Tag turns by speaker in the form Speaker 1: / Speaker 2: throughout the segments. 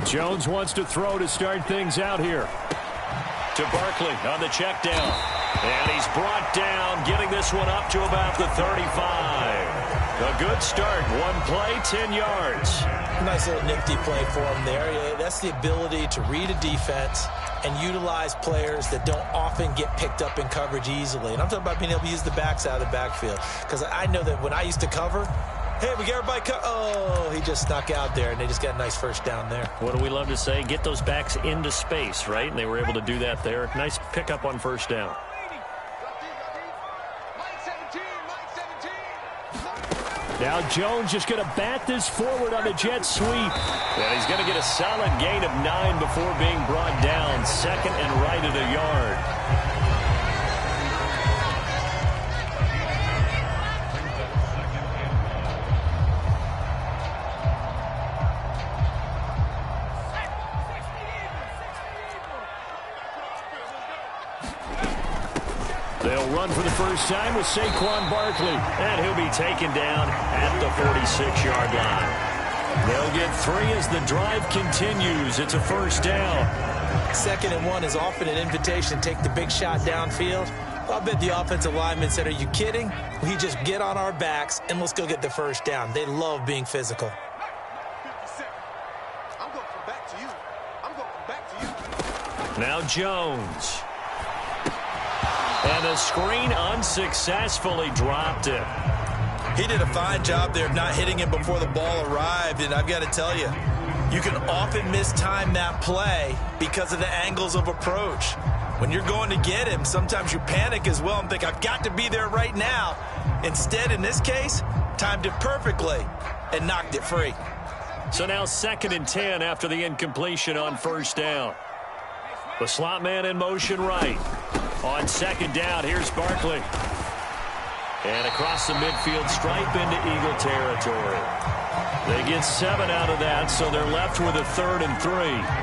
Speaker 1: Jones wants to throw to start things out here. To Barkley on the check down. And he's brought down, getting this one up to about the 35. A good start. One play, 10 yards.
Speaker 2: Nice little nifty play for him there. Yeah, that's the ability to read a defense and utilize players that don't often get picked up in coverage easily. And I'm talking about being able to use the backs out of the backfield. Because I know that when I used to cover, hey, we got everybody oh, he just snuck out there, and they just got a nice first down there.
Speaker 1: What do we love to say? Get those backs into space, right? And they were able to do that there. Nice pickup on first down. Now Jones just going to bat this forward on the jet sweep. And he's going to get a solid gain of 9 before being brought down. Second and right at a yard. They'll run for the first time with Saquon Barkley. And he'll be taken down at the 46-yard line. They'll get 3 as the drive continues. It's a first down.
Speaker 2: 2nd and 1 is often an invitation to take the big shot downfield. I bet the offensive lineman said, are you kidding? We just get on our backs and let's go get the first down. They love being physical.
Speaker 1: Now Jones. And the screen unsuccessfully dropped it.
Speaker 2: He did a fine job there of not hitting him before the ball arrived. And I've got to tell you, you can often mistime that play because of the angles of approach. When you're going to get him, sometimes you panic as well and think, I've got to be there right now. Instead, in this case, timed it perfectly and knocked it free.
Speaker 1: So now 2nd and 10 after the incompletion on first down. The slot man in motion right. On 2nd down, here's Barkley. And across the midfield stripe into Eagle territory. They get 7 out of that, so they're left with a 3rd and 3.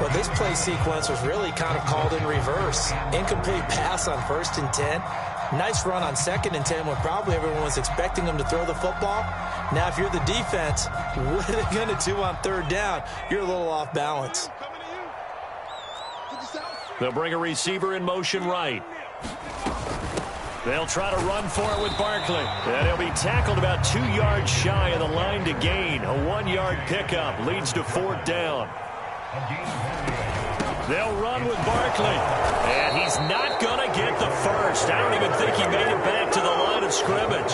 Speaker 2: Well, this play sequence was really kind of called in reverse. Incomplete pass on 1st and 10. Nice run on 2nd and 10 when probably everyone was expecting them to throw the football. Now, if you're the defense, what are they going to do on 3rd down? You're a little off balance.
Speaker 1: They'll bring a receiver in motion right. They'll try to run for it with Barkley. And he'll be tackled about 2 yards shy of the line to gain. A 1-yard pickup leads to 4th down. They'll run with Barkley. And he's not going to get the first. I don't even think he made it back to the line of scrimmage.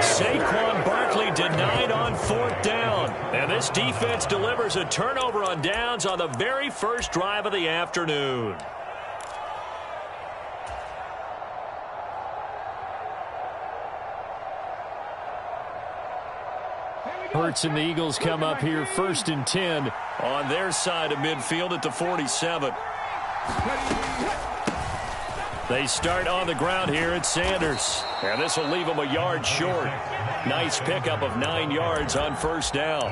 Speaker 1: Saquon Barkley denied on 4th down. And this defense delivers a turnover on downs on the very first drive of the afternoon. Hurts and the Eagles come up here 1st and 10 on their side of midfield at the 47. They start on the ground here at Sanders. And this will leave them a yard short. Nice pickup of 9 yards on first down.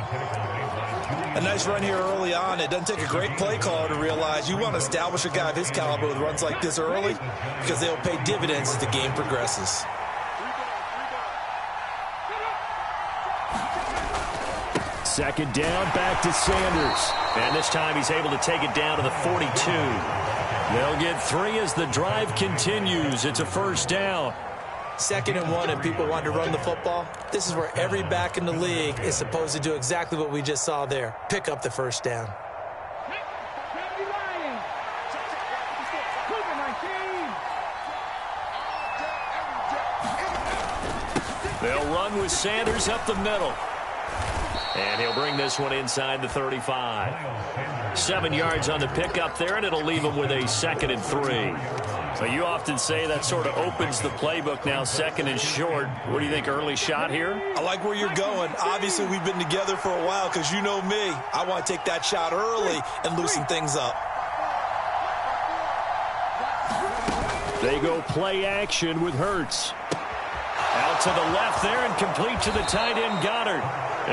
Speaker 2: A nice run here early on. It doesn't take a great play caller to realize you want to establish a guy of his caliber with runs like this early because they'll pay dividends as the game progresses.
Speaker 1: Second down, back to Sanders. And this time he's able to take it down to the 42. They'll get 3 as the drive continues. It's a first down.
Speaker 2: 2nd and 1 and people want to run the football. This is where every back in the league is supposed to do exactly what we just saw there. Pick up the first down.
Speaker 1: They'll run with Sanders up the middle. And he'll bring this one inside the 35. 7 yards on the pickup there, and it'll leave him with a 2nd and 3. So you often say that sort of opens the playbook now, 2nd and short. What do you think, early shot here?
Speaker 2: I like where you're going. Obviously, we've been together for a while because you know me. I want to take that shot early and loosen things up.
Speaker 1: They go play action with Hurts. Out to the left there and complete to the tight end Goddard.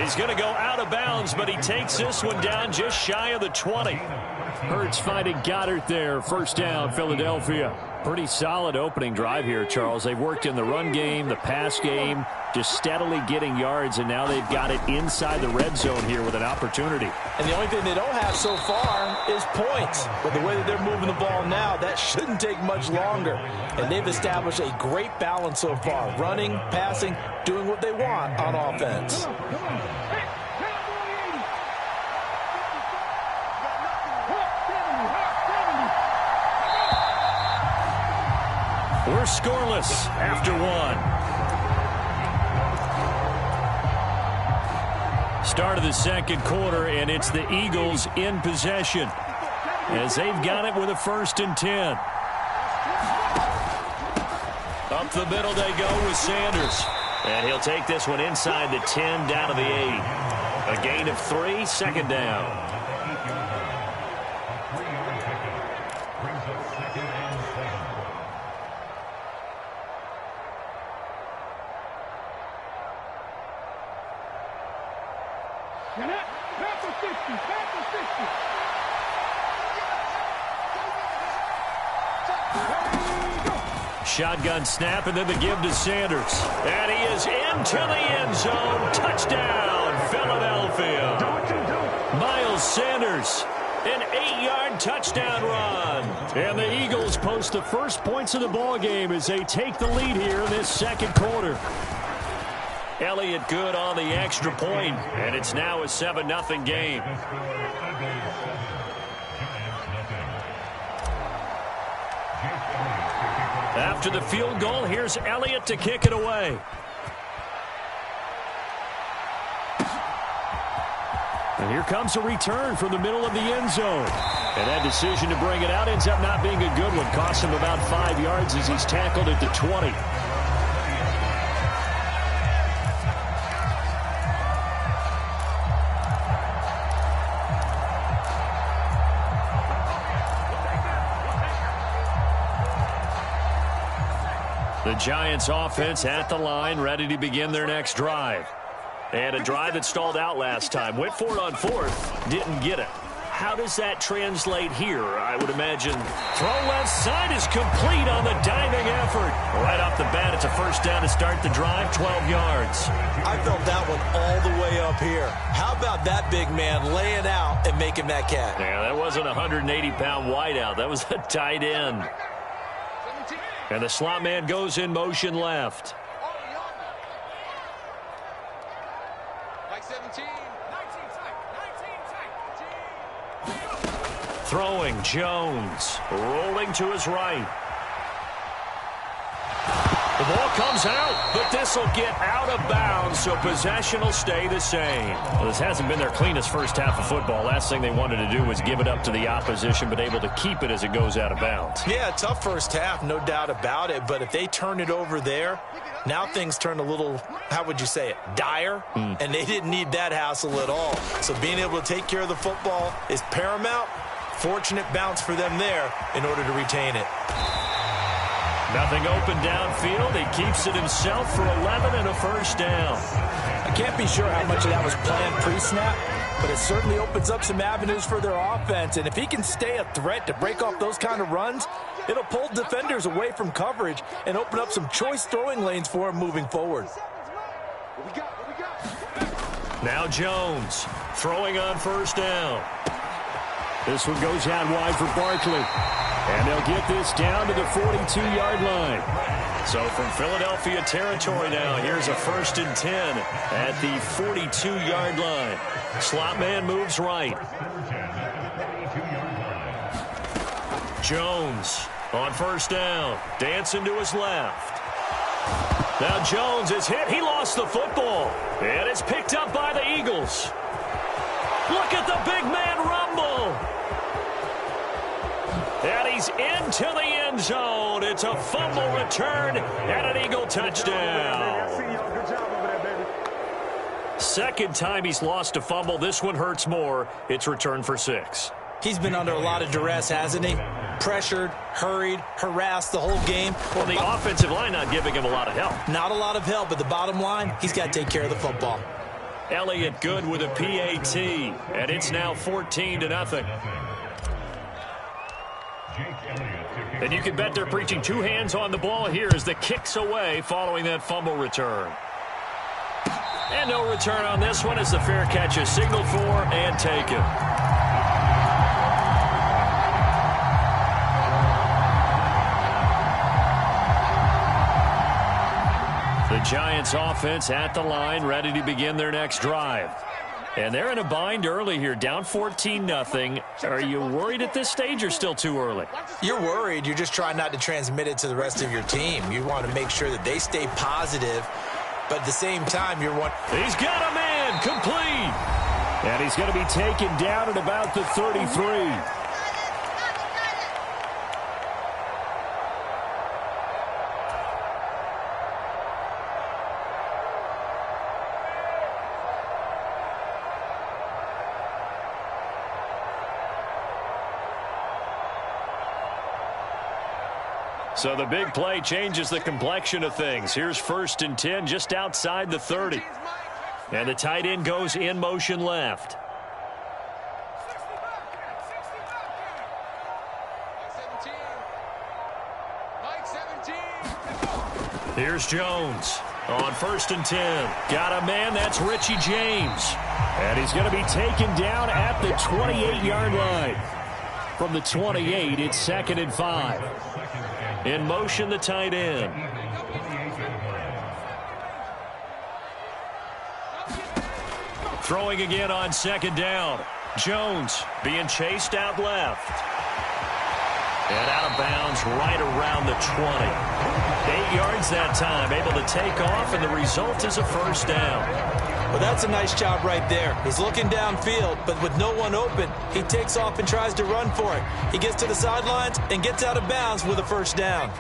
Speaker 1: He's going to go out of bounds, but he takes this one down just shy of the 20. Hurts finding Goddard there. First down, Philadelphia. Pretty solid opening drive here, Charles. They've worked in the run game, the pass game. just steadily getting yards, and now they've got it inside the red zone here with an opportunity.
Speaker 2: And the only thing they don't have so far is points. But the way that they're moving the ball now, that shouldn't take much longer. And they've established a great balance so far. Running, passing, doing what they want on offense.
Speaker 1: We're scoreless after one. Start of the second quarter, and it's the Eagles in possession as they've got it with a 1st and 10. Up the middle they go with Sanders. And he'll take this one inside the 10 down to the 8. A gain of 3, 2nd down. Shotgun snap, and then the give to Sanders. And he is into the end zone. Touchdown, Philadelphia. Miles Sanders, an 8-yard touchdown run. And the Eagles post the first points of the ball game as they take the lead here in this second quarter. Elliott good on the extra point, and it's now a 7-0 game. After the field goal, here's Elliott to kick it away. And here comes a return from the middle of the end zone. And that decision to bring it out ends up not being a good one. Costs him about 5 yards as he's tackled at the 20. The Giants offense at the line, ready to begin their next drive. And a drive that stalled out last time. Went for it on 4th, didn't get it. How does that translate here? I would imagine throw left side is complete on the diving effort. Right off the bat, it's a 1st down to start the drive, 12 yards.
Speaker 2: I felt that one all the way up here. How about that big man laying out and making that catch?
Speaker 1: Yeah, that wasn't a 180-pound wideout. That was a tight end. And the slot man goes in motion left. Throwing, Jones, rolling to his right. The ball comes out, but this will get out of bounds, so possession will stay the same. Well, this hasn't been their cleanest first half of football. Last thing they wanted to do was give it up to the opposition, but able to keep it as it goes out of bounds.
Speaker 2: Yeah, tough first half, no doubt about it, but if they turn it over there, now things turn a little, how would you say it, dire, and they didn't need that hassle at all. So being able to take care of the football is paramount. Fortunate bounce for them there in order to retain it.
Speaker 1: Nothing open downfield. He keeps it himself for 11 and a 1st down.
Speaker 2: I can't be sure how much of that was planned pre-snap, but it certainly opens up some avenues for their offense. And if he can stay a threat to break off those kind of runs, it'll pull defenders away from coverage and open up some choice throwing lanes for him moving forward.
Speaker 1: Now Jones throwing on 1st down. This one goes out wide for Barkley. And they'll get this down to the 42-yard line. So from Philadelphia territory now, here's a 1st and 10 at the 42-yard line. Slot man moves right. Jones on 1st down. Dancing to his left. Now Jones is hit. He lost the football. And it's picked up by the Eagles. Look at the big man rumble. And he's into the end zone. It's a fumble return and an Eagle touchdown. 2nd time he's lost a fumble. This one hurts more. It's returned for 6.
Speaker 2: He's been under a lot of duress, hasn't he? Pressured, hurried, harassed the whole game.
Speaker 1: Well, the offensive line not giving him a lot of help.
Speaker 2: Not a lot of help, but the bottom line, he's got to take care of the football.
Speaker 1: Elliott good with a PAT, and it's now 14-0. And you can bet they're preaching 2 hands on the ball here as the kick's away following that fumble return. And no return on this one as the fair catch is signaled for and taken. The Giants offense at the line, ready to begin their next drive. And they're in a bind early here, down 14-0. Are you worried at this stage or still too early?
Speaker 2: You're worried. You're just trying not to transmit it to the rest of your team. You want to make sure that they stay positive, but at the same time, you're one.
Speaker 1: He's got a man, complete. And he's going to be taken down at about the 33. So the big play changes the complexion of things. Here's 1st and 10 just outside the 30. And the tight end goes in motion left. Here's Jones on 1st and 10. Got a man, that's Richie James. And he's going to be taken down at the 28-yard line. From the 28, it's 2nd and 5. In motion, the tight end. Throwing again on 2nd down. Jones being chased out left. And out of bounds right around the 20. 8 yards that time, able to take off, and the result is a 1st down.
Speaker 2: Well, that's a nice job right there. He's looking downfield, but with no one open, he takes off and tries to run for it. He gets to the sidelines and gets out of bounds with a 1st down.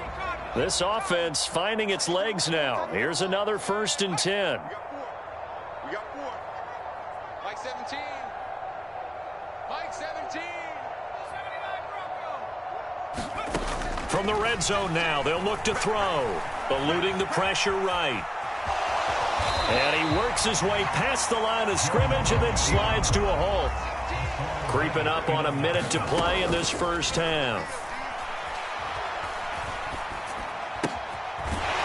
Speaker 1: This offense finding its legs now. Here's another 1st and 10.
Speaker 3: We got 4. Mike 17. Mike 17.
Speaker 1: From the red zone now, they'll look to throw. Eluding the pressure right. And he works his way past the line of scrimmage and then slides to a halt. Creeping up on a minute to play in this 1st half.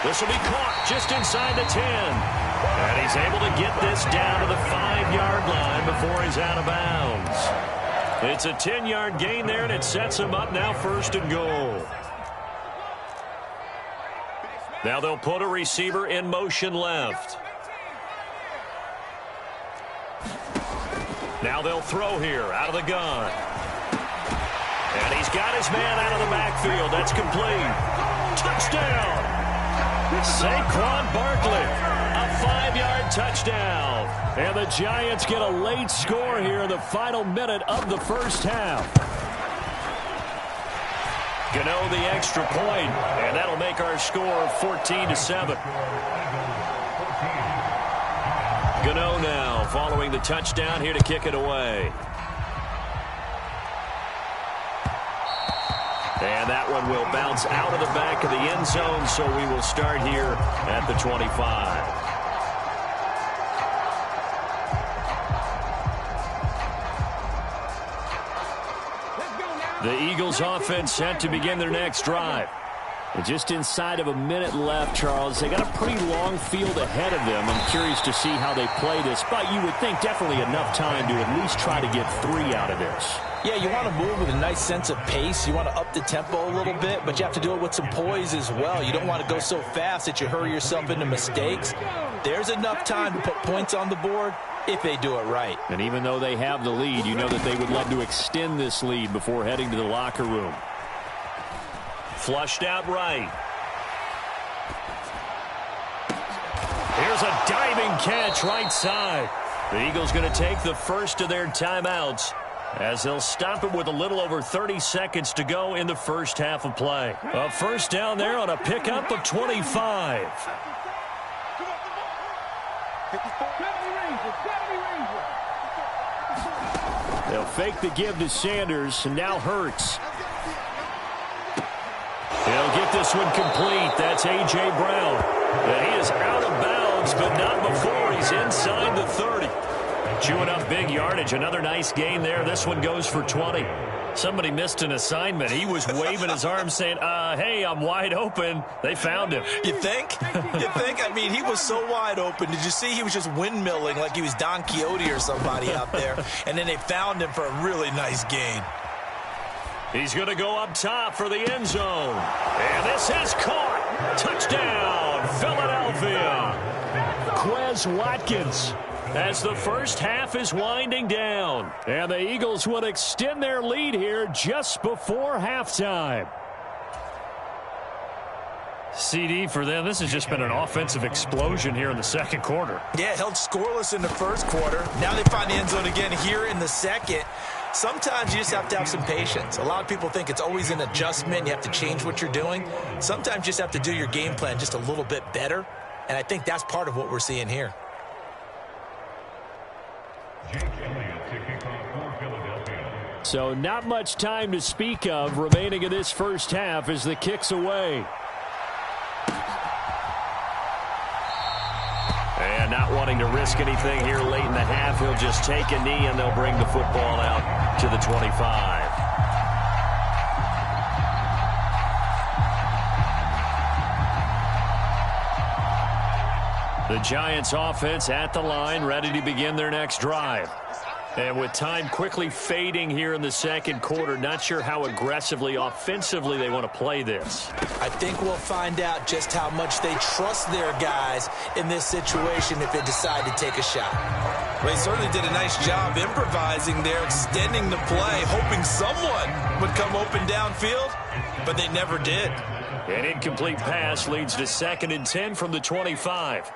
Speaker 1: This will be caught just inside the 10. And he's able to get this down to the 5-yard line before he's out of bounds. It's a 10-yard gain there, and it sets him up now 1st and goal. Now they'll put a receiver in motion left. Now they'll throw here out of the gun. And he's got his man out of the backfield. That's complete. Touchdown! Saquon Barkley, a 5-yard touchdown. And the Giants get a late score here in the final minute of the 1st half. Gano the extra point, and that'll make our score 14-7. Gano now following the touchdown here to kick it away. And that one will bounce out of the back of the end zone, so we will start here at the 25. The Eagles offense set to begin their next drive. And just inside of a minute left, Charles. They got a pretty long field ahead of them. I'm curious to see how they play this, but you would think definitely enough time to at least try to get 3 out of this.
Speaker 2: Yeah, you want to move with a nice sense of pace. You want to up the tempo a little bit, but you have to do it with some poise as well. You don't want to go so fast that you hurry yourself into mistakes. There's enough time to put points on the board if they do it right.
Speaker 1: And even though they have the lead, you know that they would love to extend this lead before heading to the locker room. Flushed out right. Here's a diving catch right side. The Eagles going to take the first of their timeouts as they'll stop it with a little over 30 seconds to go in the 1st half of play. A 1st down there on a pickup of 25. They'll fake the give to Sanders, and now Hurts. He'll get this one complete. That's A.J. Brown. And he is out of bounds, but not before he's inside the 30. Chewing up big yardage. Another nice gain there. This one goes for 20. Somebody missed an assignment. He was waving his arms saying, hey, I'm wide open. They found him.
Speaker 2: You think? You think? I mean, he was so wide open. Did you see he was just windmilling like he was Don Quixote or somebody out there? And then they found him for a really nice gain.
Speaker 1: He's going to go up top for the end zone. And this is caught. Touchdown, Philadelphia. Quez Watkins. As the first half is winding down. And the Eagles will extend their lead here just before halftime. CD for them. This has just been an offensive explosion here in the second quarter.
Speaker 2: Yeah, held scoreless in the first quarter. Now they find the end zone again here in the second. Sometimes you just have to have some patience. A lot of people think it's always an adjustment. You have to change what you're doing. Sometimes you just have to do your game plan just a little bit better. And I think that's part of what we're seeing here.
Speaker 1: So not much time to speak of remaining in this first half as the kick's away. And not wanting to risk anything here late in the half, he'll just take a knee and they'll bring the football out to the 25. The Giants offense at the line, ready to begin their next drive. And with time quickly fading here in the second quarter, not sure how aggressively, offensively they want to play this.
Speaker 2: I think we'll find out just how much they trust their guys in this situation if they decide to take a shot. Well, they certainly did a nice job improvising there, extending the play, hoping someone would come open downfield, but they never did.
Speaker 1: An incomplete pass leads to 2nd and 10 from the 25.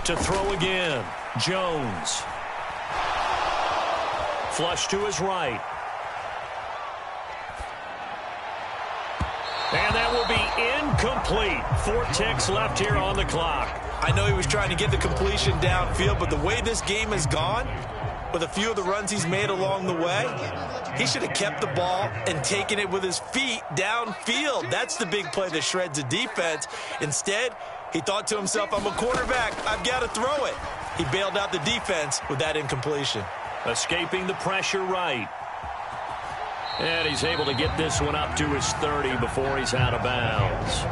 Speaker 1: To throw again, Jones. Flush to his right. And that will be incomplete. 4 ticks left here on the clock.
Speaker 2: I know he was trying to get the completion downfield, but the way this game has gone, with a few of the runs he's made along the way, he should have kept the ball and taken it with his feet downfield. That's the big play that shreds the defense. Instead, he thought to himself, I'm a quarterback, I've got to throw it. He bailed out the defense with that incompletion.
Speaker 1: Escaping the pressure right. And he's able to get this one up to his 30 before he's out of bounds.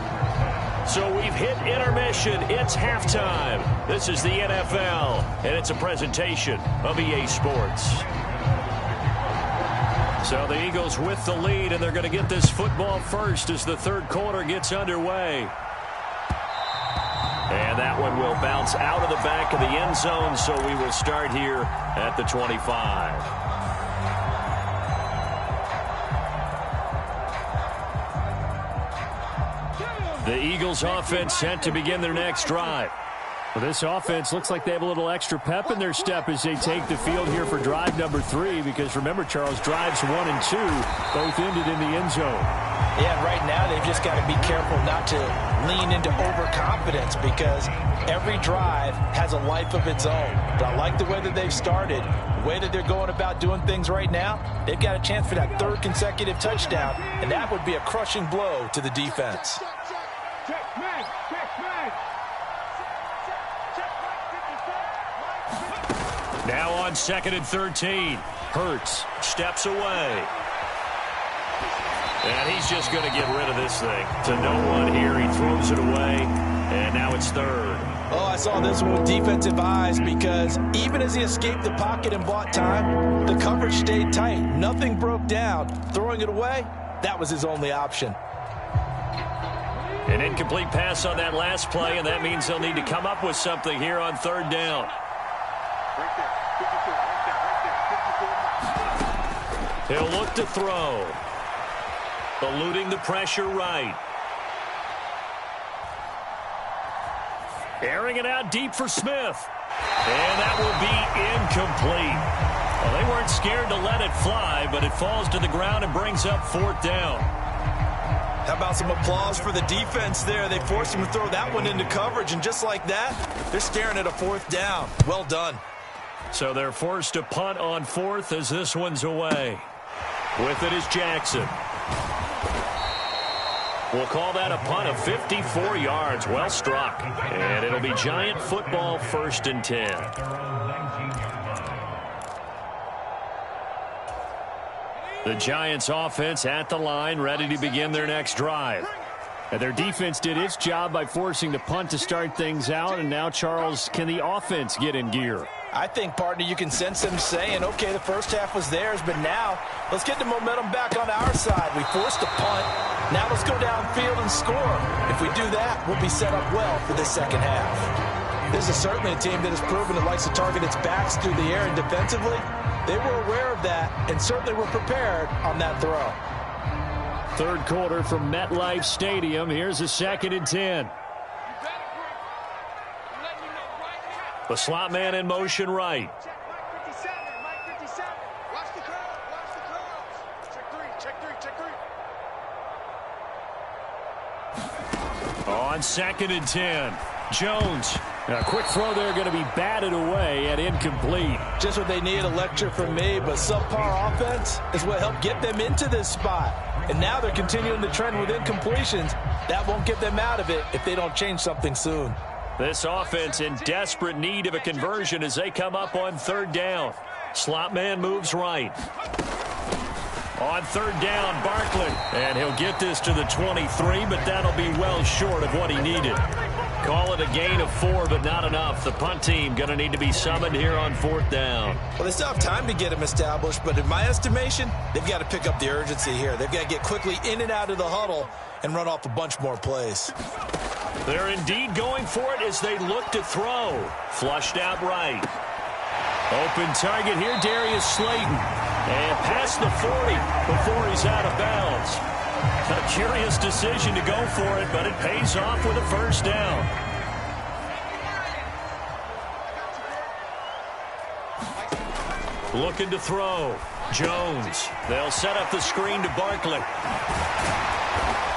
Speaker 1: So we've hit intermission. It's halftime. This is the NFL, and it's a presentation of EA Sports. So the Eagles with the lead, and they're going to get this football first as the third quarter gets underway. And that one will bounce out of the back of the end zone, so we will start here at the 25. The Eagles offense set to begin their next drive. Well, this offense looks like they have a little extra pep in their step as they take the field here for drive number 3, because remember, Charles, drives 1 and 2 both ended in the end zone.
Speaker 2: Yeah, right now they've just got to be careful not to lean into overconfidence, because every drive has a life of its own. But I like the way that they've started, the way that they're going about doing things right now. They've got a chance for that 3rd consecutive touchdown, and that would be a crushing blow to the defense.
Speaker 1: Now on 2nd and 13. Hurts steps away. And he's just going to get rid of this thing to no one here. He throws it away, and now it's 3rd.
Speaker 2: Oh, I saw this one with defensive eyes, because even as he escaped the pocket and bought time, the coverage stayed tight. Nothing broke down. Throwing it away, that was his only option.
Speaker 1: An incomplete pass on that last play, and that means they'll need to come up with something here on 3rd down. He'll look to throw. Eluding the pressure right. Airing it out deep for Smith. And that will be incomplete. Well, they weren't scared to let it fly, but it falls to the ground and brings up 4th down.
Speaker 2: How about some applause for the defense there? They forced him to throw that one into coverage, and just like that, they're staring at a 4th down. Well done.
Speaker 1: So they're forced to punt on 4th as this one's away. With it is Jackson. We'll call that a punt of 54 yards. Well struck. And it'll be Giant football, 1st and 10. The Giants offense at the line, ready to begin their next drive. And their defense did its job by forcing the punt to start things out. And now, Charles, can the offense get in gear?
Speaker 2: I think, partner, you can sense them saying, okay, the first half was theirs, but now let's get the momentum back on our side. We forced a punt. Now let's go downfield and score. If we do that, we'll be set up well for this second half. This is certainly a team that has proven it likes to target its backs through the air, and defensively, they were aware of that and certainly were prepared on that throw.
Speaker 1: 3rd quarter from MetLife Stadium. Here's a 2nd and 10. The slot man in motion right.
Speaker 3: Check Mike 57, Mike 57. Watch the curl, watch the curls. Check 3, check 3, check 3.
Speaker 1: On 2nd and 10, Jones. A quick throw there going to be batted away and incomplete.
Speaker 2: Just what they need, a lecture from me, but subpar offense is what helped get them into this spot. And now they're continuing the trend with incompletions. That won't get them out of it if they don't change something soon.
Speaker 1: This offense in desperate need of a conversion as they come up on 3rd down. Slot man moves right. On 3rd down, Barkley. And he'll get this to the 23, but that'll be well short of what he needed. Call it a gain of 4, but not enough. The punt team going to need to be summoned here on 4th down.
Speaker 2: Well, they still have time to get him established, but in my estimation, they've got to pick up the urgency here. They've got to get quickly in and out of the huddle and run off a bunch more plays.
Speaker 1: They're indeed going for it as they look to throw. Flushed out right. Open target here, Darius Slayton. And past the 40 before he's out of bounds. A curious decision to go for it, but it pays off with a 1st down. Looking to throw. Jones. They'll set up the screen to Barkley.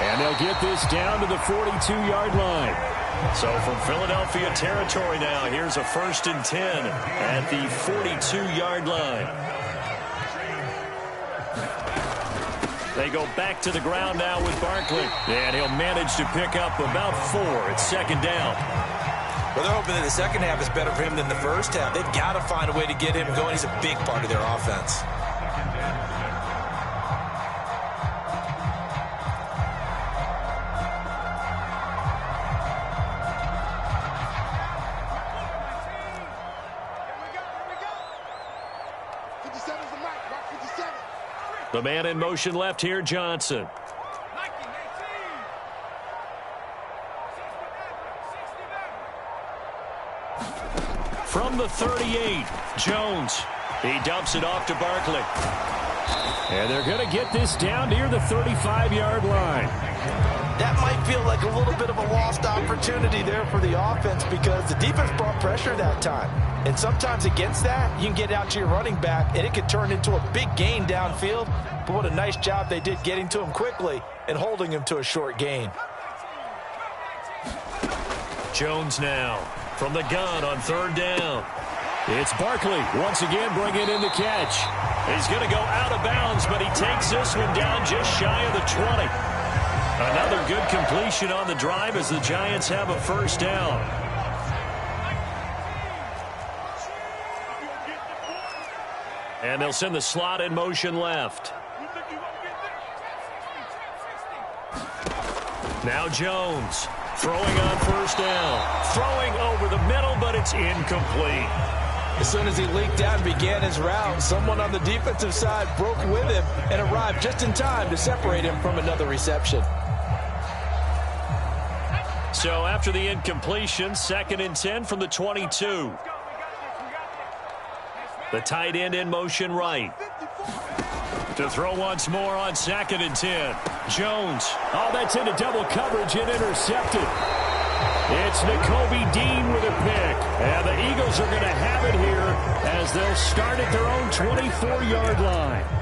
Speaker 1: And they'll get this down to the 42-yard line. So from Philadelphia territory now, here's a 1st and 10 at the 42-yard line. They go back to the ground now with Barkley. And he'll manage to pick up about 4 at 2nd down.
Speaker 2: Well, they're hoping that the second half is better for him than the first half. They've got to find a way to get him going. He's a big part of their offense.
Speaker 1: The man in motion left here, Johnson. From the 38, Jones. He dumps it off to Barkley. And they're going to get this down near the 35-yard line.
Speaker 2: That might feel like a little bit of a lost opportunity there for the offense because the defense brought pressure that time. And sometimes against that, you can get out to your running back, and it could turn into a big gain downfield. But what a nice job they did getting to him quickly and holding him to a short gain.
Speaker 1: Jones now from the gun on 3rd down. It's Barkley once again bringing in the catch. He's going to go out of bounds, but he takes this one down just shy of the 20. Another good completion on the drive as the Giants have a 1st down. And they'll send the slot in motion left. Now Jones throwing on 1st down. Throwing over the middle, but it's incomplete.
Speaker 2: As soon as he leaked out and began his route, someone on the defensive side broke with him and arrived just in time to separate him from another reception.
Speaker 1: So after the incompletion, 2nd and 10 from the 22. The tight end in motion right. To throw once more on 2nd and 10. Jones. Oh, that's into double coverage and intercepted. It's Nakobe Dean with a pick. And the Eagles are going to have it here as they'll start at their own 24-yard line.